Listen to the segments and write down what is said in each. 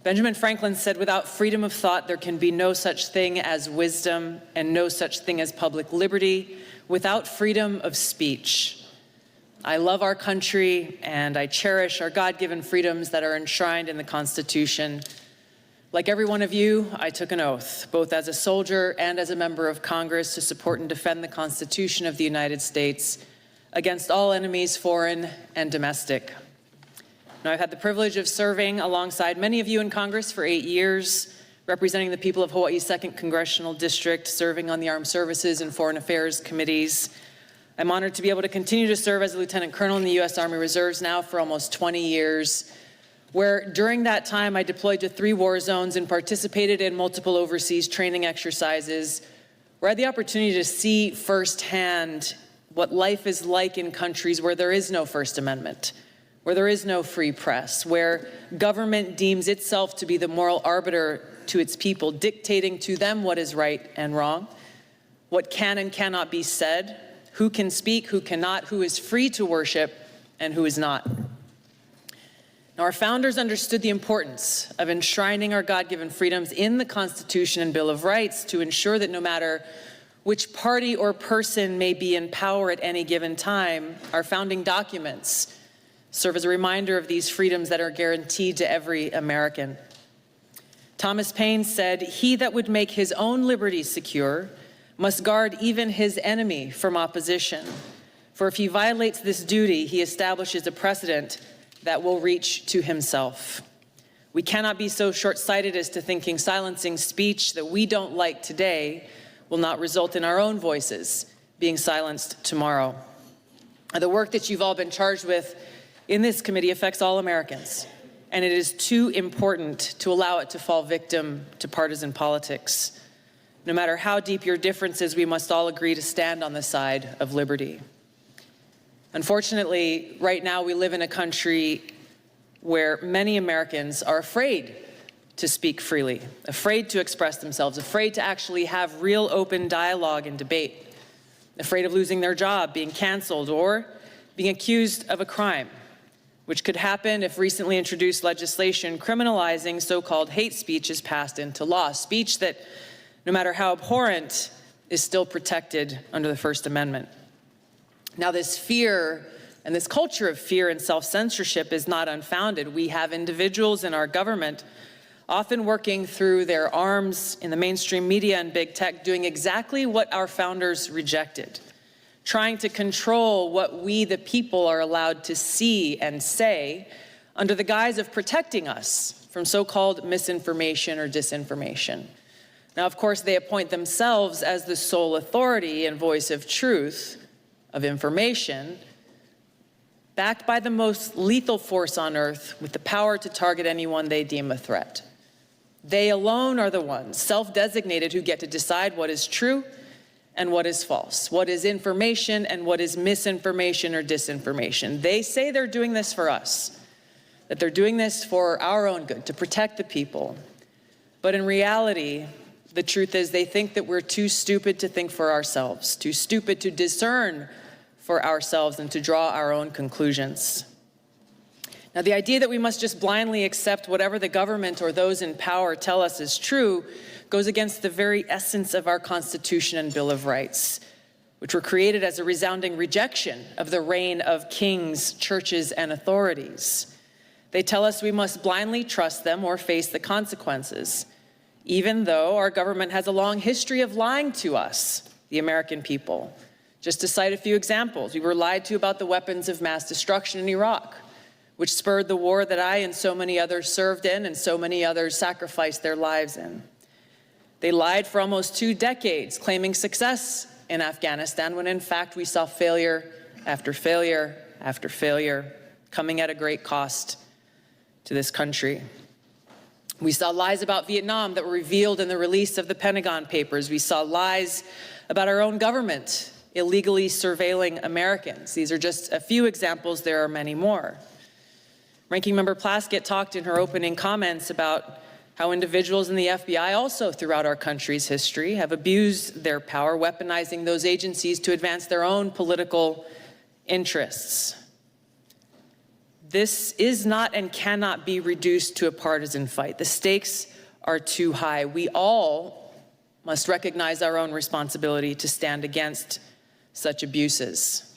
Benjamin Franklin said, "Without freedom of thought, there can be no such thing as wisdom and no such thing as public liberty without freedom of speech." I love our country and I cherish our God-given freedoms that are enshrined in the Constitution. Like every one of you, I took an oath, both as a soldier and as a member of Congress, to support and defend the Constitution of the United States against all enemies, foreign and domestic. Now, I've had the privilege of serving alongside many of you in Congress for 8 years, representing the people of Hawaii's 2nd Congressional District, serving on the Armed Services and Foreign Affairs Committees. I'm honored to be able to continue to serve as a Lieutenant Colonel in the U.S. Army Reserves now for almost 20 years, where during that time I deployed to 3 war zones and participated in multiple overseas training exercises, where I had the opportunity to see firsthand what life is like in countries where there is no First Amendment, where there is no free press, where government deems itself to be the moral arbiter to its people, dictating to them what is right and wrong, what can and cannot be said, who can speak, who cannot, who is free to worship, and who is not. Now, our founders understood the importance of enshrining our God-given freedoms in the Constitution and Bill of Rights to ensure that no matter which party or person may be in power at any given time, our founding documents serve as a reminder of these freedoms that are guaranteed to every American. Thomas Paine said, "He that would make his own liberty secure must guard even his enemy from opposition. For if he violates this duty, he establishes a precedent that will reach to himself." We cannot be so short-sighted as to thinking silencing speech that we don't like today will not result in our own voices being silenced tomorrow. The work that you've all been charged with in this committee affects all Americans, and it is too important to allow it to fall victim to partisan politics. No matter how deep your differences, we must all agree to stand on the side of liberty. Unfortunately, right now we live in a country where many Americans are afraid to speak freely, afraid to express themselves, afraid to actually have real open dialogue and debate, afraid of losing their job, being canceled, or being accused of a crime, which could happen if recently introduced legislation criminalizing so-called hate speech is passed into law, speech that, no matter how abhorrent, is still protected under the First Amendment. Now, this fear and this culture of fear and self-censorship is not unfounded. We have individuals in our government often working through their arms in the mainstream media and big tech, doing exactly what our founders rejected, trying to control what we, the people, are allowed to see and say under the guise of protecting us from so-called misinformation or disinformation. Now, of course, they appoint themselves as the sole authority and voice of truth, of information, backed by the most lethal force on earth with the power to target anyone they deem a threat. They alone are the ones, self-designated, who get to decide what is true and what is false, what is information and what is misinformation or disinformation. They say they're doing this for us, that they're doing this for our own good, to protect the people. But in reality, the truth is they think that we're too stupid to think for ourselves, too stupid to discern for ourselves and to draw our own conclusions. Now, the idea that we must just blindly accept whatever the government or those in power tell us is true goes against the very essence of our Constitution and Bill of Rights, which were created as a resounding rejection of the reign of kings, churches, and authorities. They tell us we must blindly trust them or face the consequences, even though our government has a long history of lying to us, the American people. Just to cite a few examples, we were lied to about the weapons of mass destruction in Iraq, which spurred the war that I and so many others served in and so many others sacrificed their lives in. They lied for almost 2 decades, claiming success in Afghanistan, when in fact we saw failure after failure after failure, coming at a great cost to this country. We saw lies about Vietnam that were revealed in the release of the Pentagon Papers. We saw lies about our own government illegally surveilling Americans. These are just a few examples. There are many more. Ranking Member Plaskett talked in her opening comments about how individuals in the FBI also throughout our country's history have abused their power, weaponizing those agencies to advance their own political interests. This is not and cannot be reduced to a partisan fight. The stakes are too high. We all must recognize our own responsibility to stand against such abuses.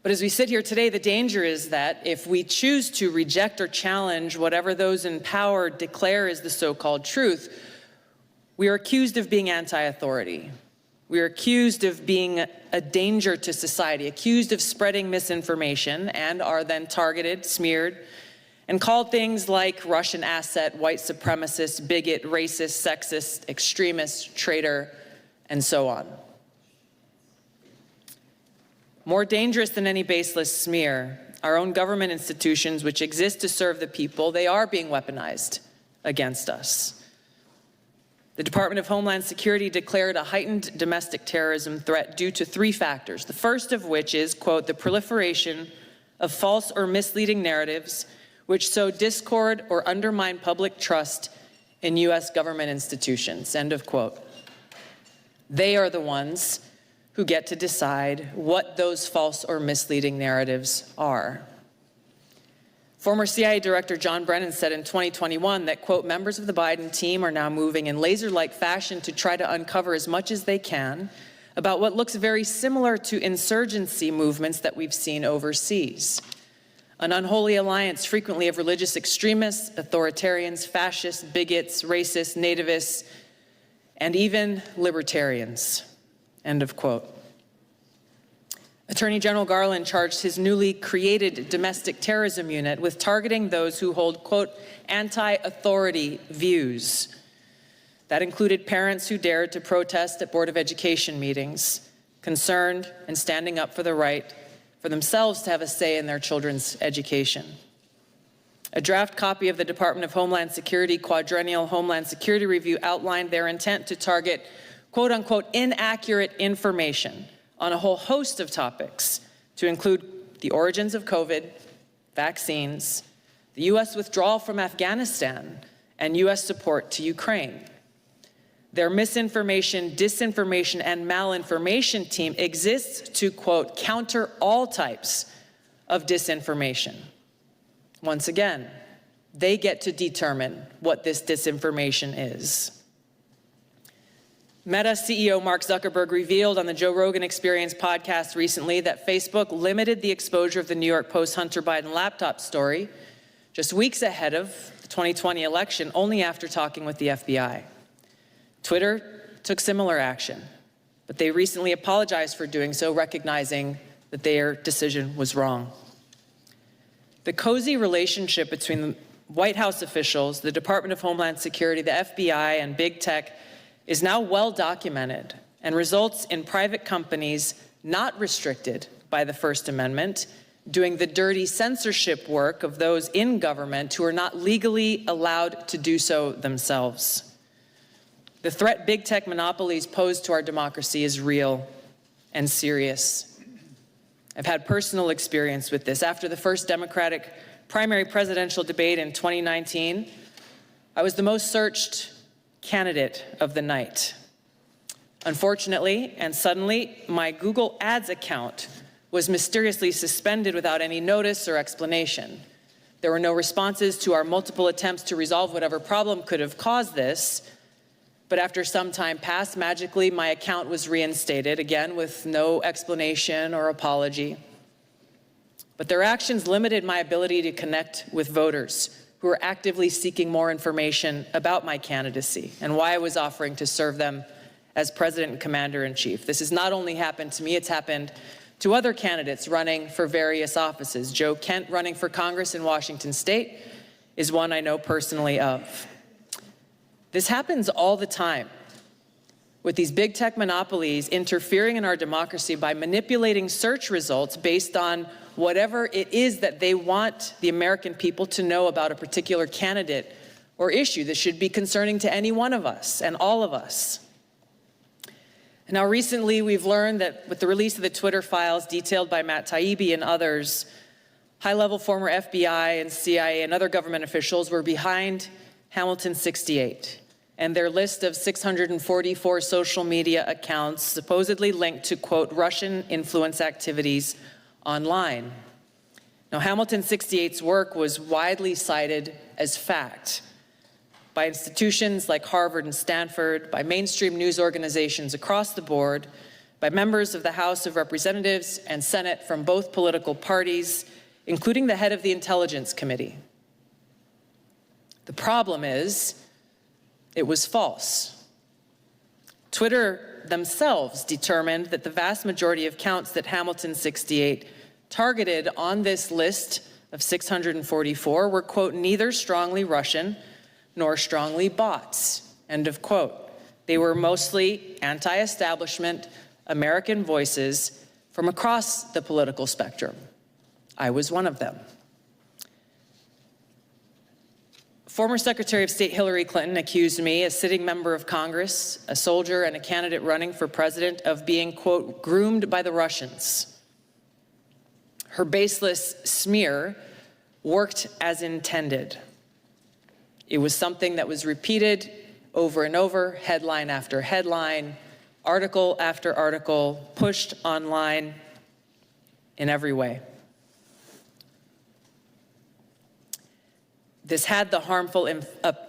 But as we sit here today, the danger is that if we choose to reject or challenge whatever those in power declare is the so-called truth, we are accused of being anti-authority. We are accused of being a danger to society, accused of spreading misinformation, and are then targeted, smeared, and called things like Russian asset, white supremacist, bigot, racist, sexist, extremist, traitor, and so on. More dangerous than any baseless smear, our own government institutions, which exist to serve the people, they are being weaponized against us. The Department of Homeland Security declared a heightened domestic terrorism threat due to 3 factors, the first of which is, quote, the proliferation of false or misleading narratives which sow discord or undermine public trust in U.S. government institutions, end of quote. They are the ones who get to decide what those false or misleading narratives are. Former CIA Director John Brennan said in 2021 that, quote, members of the Biden team are now moving in laser-like fashion to try to uncover as much as they can about what looks very similar to insurgency movements that we've seen overseas. An unholy alliance frequently of religious extremists, authoritarians, fascists, bigots, racists, nativists, and even libertarians. End of quote. Attorney General Garland charged his newly created domestic terrorism unit with targeting those who hold, quote, anti-authority views. That included parents who dared to protest at Board of Education meetings, concerned and standing up for the right for themselves to have a say in their children's education. A draft copy of the Department of Homeland Security Quadrennial Homeland Security Review outlined their intent to target, quote unquote, inaccurate information on a whole host of topics, to include the origins of COVID, vaccines, the U.S. withdrawal from Afghanistan, and U.S. support to Ukraine. Their misinformation, disinformation, and malinformation team exists to, quote, counter all types of disinformation. Once again, they get to determine what this disinformation is. Meta CEO Mark Zuckerberg revealed on the Joe Rogan Experience podcast recently that Facebook limited the exposure of the New York Post Hunter Biden laptop story just weeks ahead of the 2020 election, only after talking with the FBI. Twitter took similar action, but they recently apologized for doing so, recognizing that their decision was wrong. The cozy relationship between the White House officials, the Department of Homeland Security, the FBI, and big tech is now well documented and results in private companies not restricted by the First Amendment doing the dirty censorship work of those in government who are not legally allowed to do so themselves. The threat big tech monopolies pose to our democracy is real and serious. I've had personal experience with this. After the first Democratic primary presidential debate in 2019, I was the most searched candidate of the night. Unfortunately, and suddenly, my Google Ads account was mysteriously suspended without any notice or explanation. There were no responses to our multiple attempts to resolve whatever problem could have caused this, but after some time passed, magically my account was reinstated, again with no explanation or apology. But their actions limited my ability to connect with voters who were actively seeking more information about my candidacy and why I was offering to serve them as President and Commander-in-Chief. This has not only happened to me, it's happened to other candidates running for various offices. Joe Kent, running for Congress in Washington State, is one I know personally of. This happens all the time, with these big tech monopolies interfering in our democracy by manipulating search results based on whatever it is that they want the American people to know about a particular candidate or issue that should be concerning to any one of us and all of us. And now recently we've learned that with the release of the Twitter files detailed by Matt Taibbi and others, high-level former FBI and CIA and other government officials were behind Hamilton 68 and their list of 644 social media accounts supposedly linked to, quote, Russian influence activities online. Now, Hamilton 68's work was widely cited as fact by institutions like Harvard and Stanford, by mainstream news organizations across the board, by members of the House of Representatives and Senate from both political parties, including the head of the Intelligence Committee. The problem is, it was false. Twitter themselves determined that the vast majority of counts that Hamilton 68 targeted on this list of 644 were, quote, neither strongly Russian nor strongly bots, end of quote. They were mostly anti-establishment American voices from across the political spectrum. I was one of them. Former Secretary of State Hillary Clinton accused me, a sitting member of Congress, a soldier, and a candidate running for president, of being, quote, groomed by the Russians. Her baseless smear worked as intended. It was something that was repeated over and over, headline after headline, article after article, pushed online in every way. This had the harmful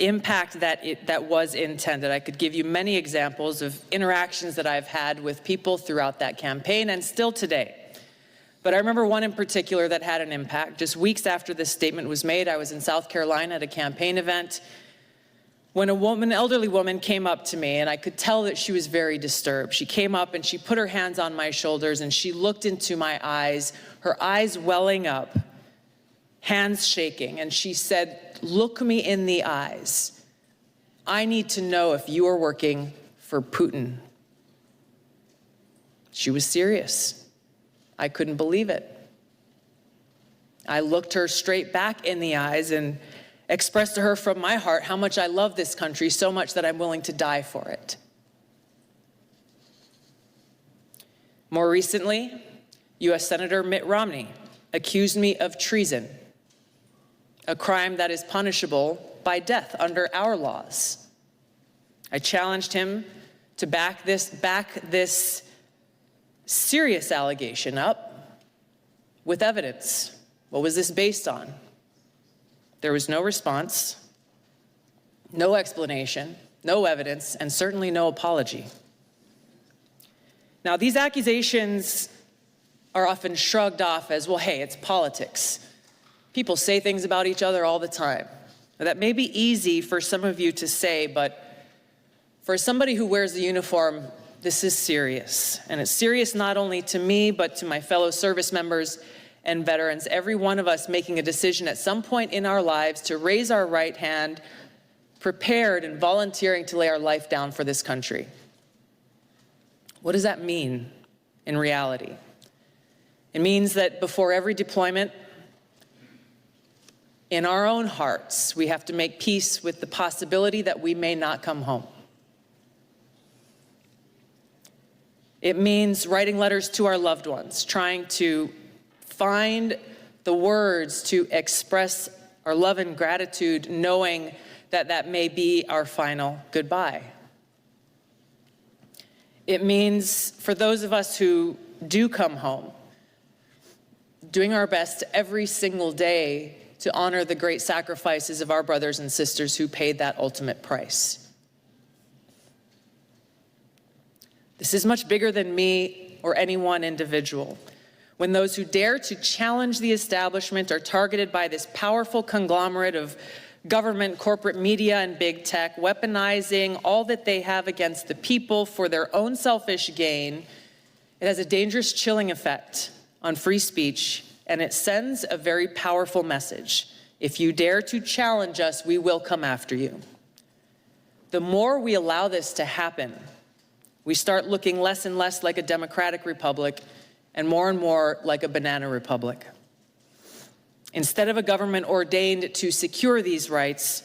impact that was intended. I could give you many examples of interactions that I've had with people throughout that campaign and still today. But I remember one in particular that had an impact. Just weeks after this statement was made, I was in South Carolina at a campaign event when an elderly woman came up to me, and I could tell that she was very disturbed. She came up and she put her hands on my shoulders and she looked into my eyes, her eyes welling up, hands shaking, and she said, "Look me in the eyes. I need to know if you are working for Putin." She was serious. I couldn't believe it. I looked her straight back in the eyes and expressed to her from my heart how much I love this country, so much that I'm willing to die for it. More recently, U.S. Senator Mitt Romney accused me of treason, a crime that is punishable by death under our laws. I challenged him to back this serious allegation up with evidence. What was this based on? There was no response, no explanation, no evidence, and certainly no apology. Now, these accusations are often shrugged off as, well, hey, it's politics. People say things about each other all the time. Now, that may be easy for some of you to say, but for somebody who wears the uniform, this is serious. And it's serious not only to me, but to my fellow service members and veterans, every one of us making a decision at some point in our lives to raise our right hand, prepared and volunteering to lay our life down for this country. What does that mean in reality? It means that before every deployment, in our own hearts, we have to make peace with the possibility that we may not come home. It means writing letters to our loved ones, trying to find the words to express our love and gratitude, knowing that that may be our final goodbye. It means for those of us who do come home, doing our best every single day to honor the great sacrifices of our brothers and sisters who paid that ultimate price. This is much bigger than me or any one individual. When those who dare to challenge the establishment are targeted by this powerful conglomerate of government, corporate media, and big tech, weaponizing all that they have against the people for their own selfish gain, it has a dangerous chilling effect on free speech, and it sends a very powerful message. If you dare to challenge us, we will come after you. The more we allow this to happen, we start looking less and less like a democratic republic and more like a banana republic. Instead of a government ordained to secure these rights,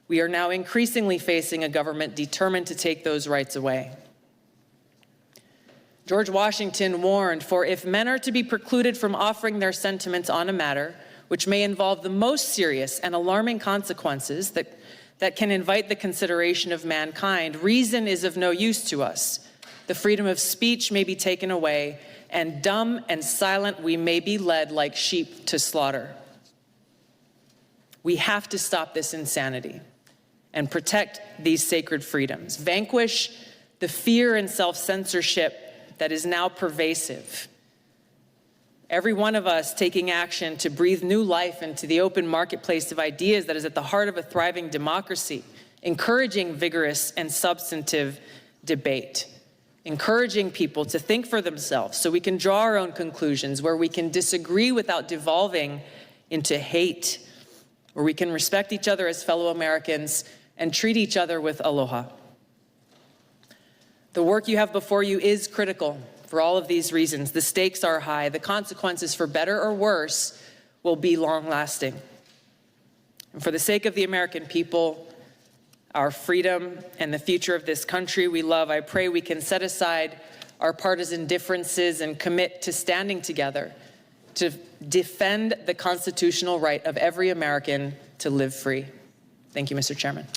we are now increasingly facing a government determined to take those rights away. George Washington warned, "For if men are to be precluded from offering their sentiments on a matter which may involve the most serious and alarming consequences that can invite the consideration of mankind, reason is of no use to us. The freedom of speech may be taken away, and dumb and silent we may be led like sheep to slaughter. We have to stop this insanity and protect these sacred freedoms, vanquish the fear and self-censorship that is now pervasive. Every one of us taking action to breathe new life into the open marketplace of ideas that is at the heart of a thriving democracy, encouraging vigorous and substantive debate, encouraging people to think for themselves so we can draw our own conclusions, where we can disagree without devolving into hate, where we can respect each other as fellow Americans and treat each other with aloha. The work you have before you is critical for all of these reasons. The stakes are high. The consequences, for better or worse, will be long-lasting. And for the sake of the American people, our freedom, and the future of this country we love, I pray we can set aside our partisan differences and commit to standing together to defend the constitutional right of every American to live free. Thank you, Mr. Chairman.